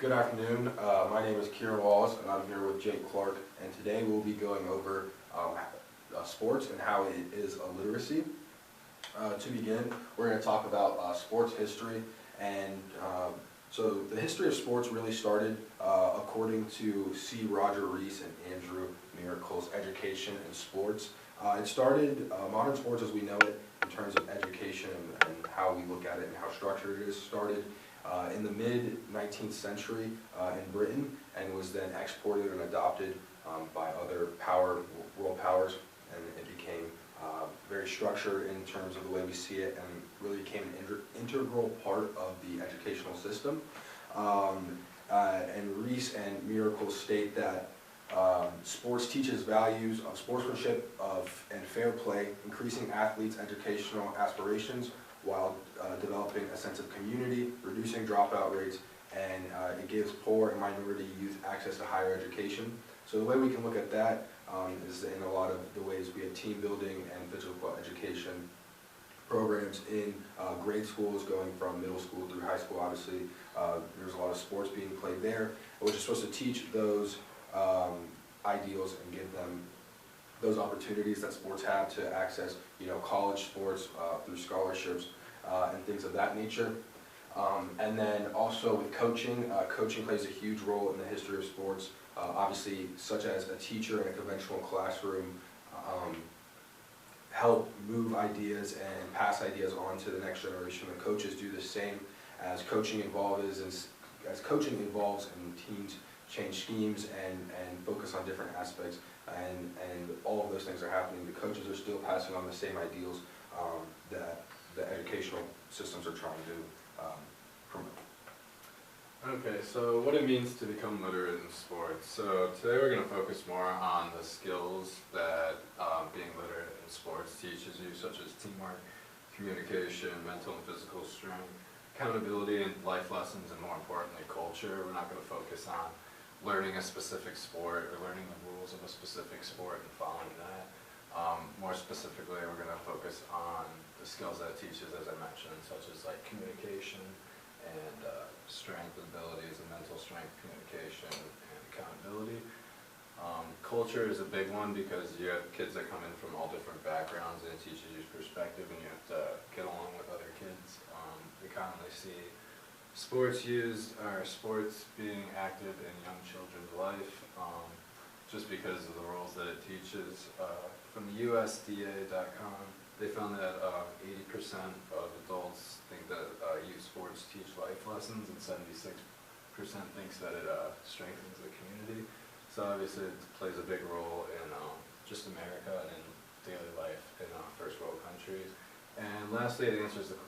Good afternoon. My name is Kieran and I'm here with Jake Clark, and today we'll be going over sports and how it is a literacy. To begin, we're going to talk about sports history, and so the history of sports really started according to C. Roger Rees and Andrew Miracle's Education in Sports. It started, modern sports as we know it, in terms of education and how we look at it and how structured it is, started in the mid-19th century in Britain, and was then exported and adopted by other world powers, and it became very structured in terms of the way we see it, and really became an integral part of the educational system. And Rees and Miracle state that sports teaches values of sportsmanship and fair play, increasing athletes' educational aspirations while developing a sense of community, reducing dropout rates, and it gives poor and minority youth access to higher education. So the way we can look at that is in a lot of the ways we have team building and physical education programs in grade schools, going from middle school through high school. Obviously, there's a lot of sports being played there, which is supposed to teach those ideals and give them those opportunities that sports have to access, college sports through scholarships and things of that nature. And then also with coaching, coaching plays a huge role in the history of sports. Obviously, such as a teacher in a conventional classroom, help move ideas and pass ideas on to the next generation. The coaches do the same as coaching evolves and teams change schemes and focus on different aspects, and all of those things are happening. The coaches are still passing on the same ideals that the educational systems are trying to promote. Okay, so what it means to become literate in sports. So today we're going to focus more on the skills that being literate in sports teaches you, such as teamwork, communication, mental and physical strength, accountability, and life lessons, and more importantly, culture. We're not going to focus on learning a specific sport or learning the rules of a specific sport and following that. More specifically, we're going to focus on the skills that it teaches, as I mentioned, such as like communication and strength abilities and mental strength, communication, and accountability. Culture is a big one because you have kids that come in from all different backgrounds, and it teaches you perspective, and you have to get along with other kids. We commonly see sports being active in young children's life, just because of the roles that it teaches. From the USDA.com, they found that 80% of adults think that youth sports teach life lessons, and 76% thinks that it strengthens the community. So obviously it plays a big role in just America and in daily life in first world countries. And lastly, it answers the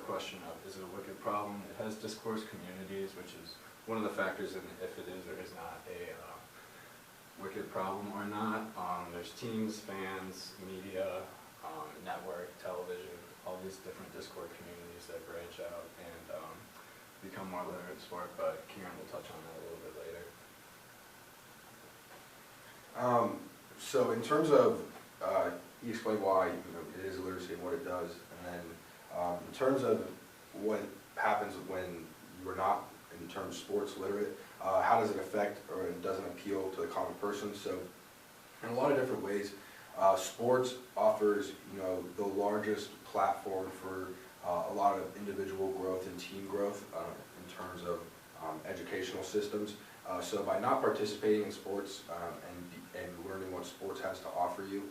question of, is it a wicked problem? It has discourse communities, which is one of the factors in if it is or is not a wicked problem or not. There's teams, fans, media, network, television, all these different discord communities that branch out and become more literate in sport, but Kieran will touch on that a little bit later. So in terms of, you explain why it is a literacy and what it does, and then in terms of what happens when you're not, in terms of sports literate, how does it affect or it doesn't appeal to the common person? So in a lot of different ways, sports offers the largest platform for a lot of individual growth and team growth in terms of educational systems. So by not participating in sports and learning what sports has to offer you,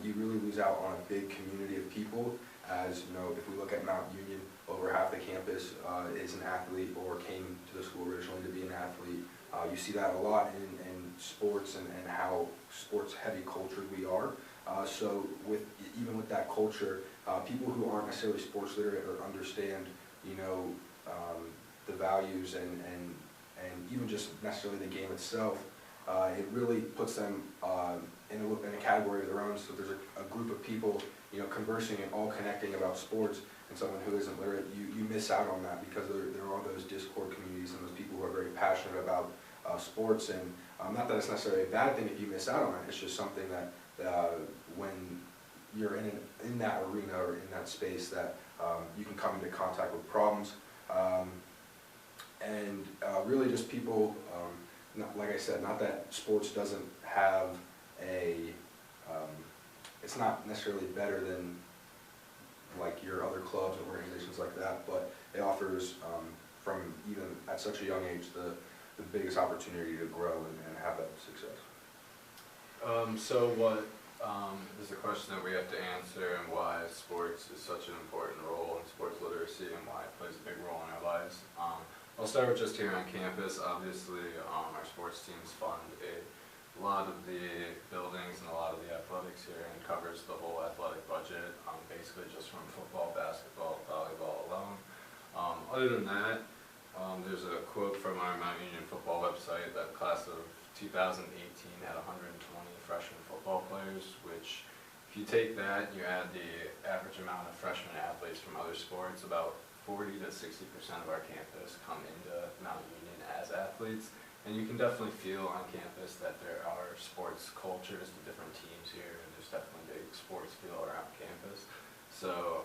you really lose out on a big community of people. As if we look at Mount Union, over half the campus is an athlete or came to the school originally to be an athlete. You see that a lot in sports and how sports heavy cultured we are. So even with that culture, people who aren't necessarily sports literate or understand the values and even just necessarily the game itself, it really puts them in a category of their own. So there's a group of people conversing and all connecting about sports, and someone who isn't literate, you miss out on that because there are all those discord communities and those people who are very passionate about sports. And not that it's necessarily a bad thing if you miss out on it, it's just something that when you're in that arena or in that space that you can come into contact with problems. And really just people, like I said, not that sports doesn't have it's not necessarily better than like your other clubs and organizations like that, but it offers, from even at such a young age, the biggest opportunity to grow and have that success. So what is the question that we have to answer, and why sports is such an important role in sports literacy and why it plays a big role in our lives? I'll start with just here on campus. Obviously, our sports teams fund a lot of the buildings and a lot of the athletics here, and covers the whole athletic budget, basically just from football, basketball, volleyball alone. Other than that, there's a quote from our Mount Union football website that class of 2018 had 120 freshman football players, which if you take that and you add the average amount of freshman athletes from other sports, about 40 to 60% of our campus come into Mount Union as athletes. And you can definitely feel on campus that there are sports cultures, the different teams here, and there's definitely a big sports feel around campus. So,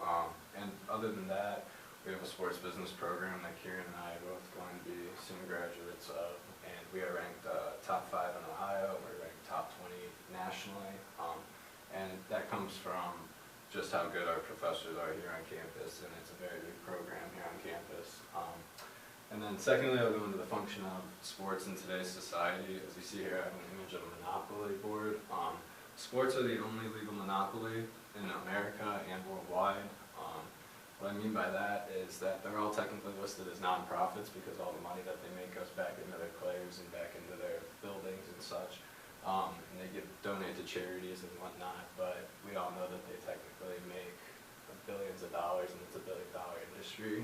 and other than that, we have a sports business program that Kieran and I are both going to be soon graduates of, and we are ranked top 5 in Ohio, we're ranked top 20 nationally, and that comes from just how good our professors are here on campus, and it's a very big program here on campus. And then secondly, I'll go into the function of sports in today's society. As you see here, I have an image of a monopoly board. Sports are the only legal monopoly in America and worldwide. What I mean by that is that they're all technically listed as nonprofits because all the money that they make goes back into their players and back into their buildings and such. And they donate to charities and whatnot, but we all know that they technically make billions of dollars, and it's a billion-dollar industry.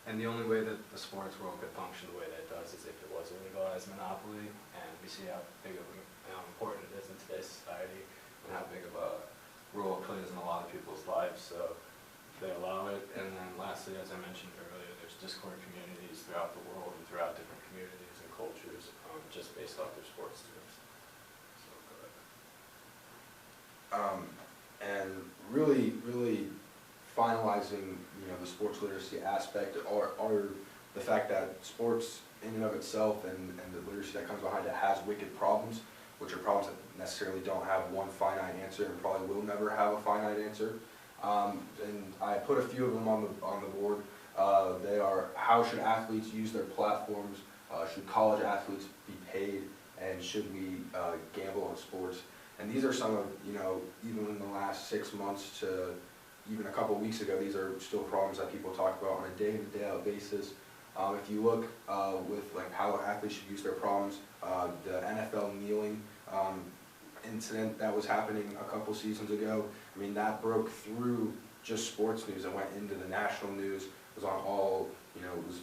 And the only way that the sports world could function the way that it does is if it was a legalized monopoly, and we see how big of how important it is in today's society and how big of a role it plays in a lot of people's lives. So they allow it. And then lastly, as I mentioned earlier, there's Discord communities throughout the world and throughout different communities and cultures, just based off their sports teams. So go ahead. And really finalizing, the sports literacy aspect, or the fact that sports in and of itself and the literacy that comes behind it has wicked problems, which are problems that necessarily don't have one finite answer and probably will never have a finite answer. And I put a few of them on the board. They are: how should athletes use their platforms? Should college athletes be paid? And should we gamble on sports? And these are some of, even in the last 6 months to even a couple weeks ago, these are still problems that people talk about on a day-in, day-out basis. If you look with like how athletes should use their problems, the NFL kneeling incident that was happening a couple seasons ago, I mean, that broke through just sports news and went into the national news. It was on all, it was,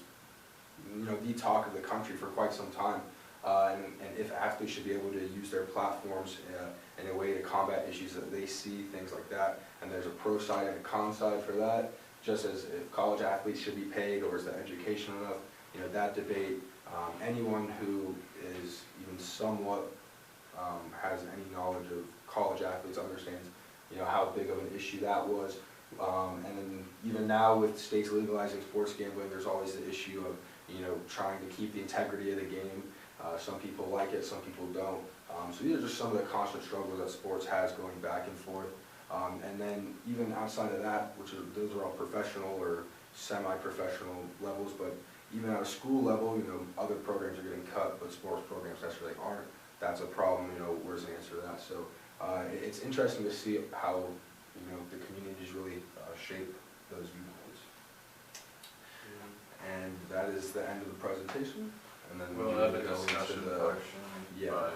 the talk of the country for quite some time. And if athletes should be able to use their platforms in a way to combat issues that they see, things like that. And there's a pro side and a con side for that, just as if college athletes should be paid or is the education enough, that debate, anyone who is even somewhat has any knowledge of college athletes understands, how big of an issue that was. And then even now with states legalizing sports gambling, there's always the issue of, trying to keep the integrity of the game. Some people like it, some people don't. So these are just some of the constant struggles that sports has going back and forth. And then even outside of that, those are all professional or semi-professional levels, but even at a school level, other programs are getting cut, but sports programs necessarily aren't. That's a problem, where's the answer to that? So it's interesting to see how, the communities really shape those viewpoints. And that is the end of the presentation. And then we'll have a discussion portion, yeah. But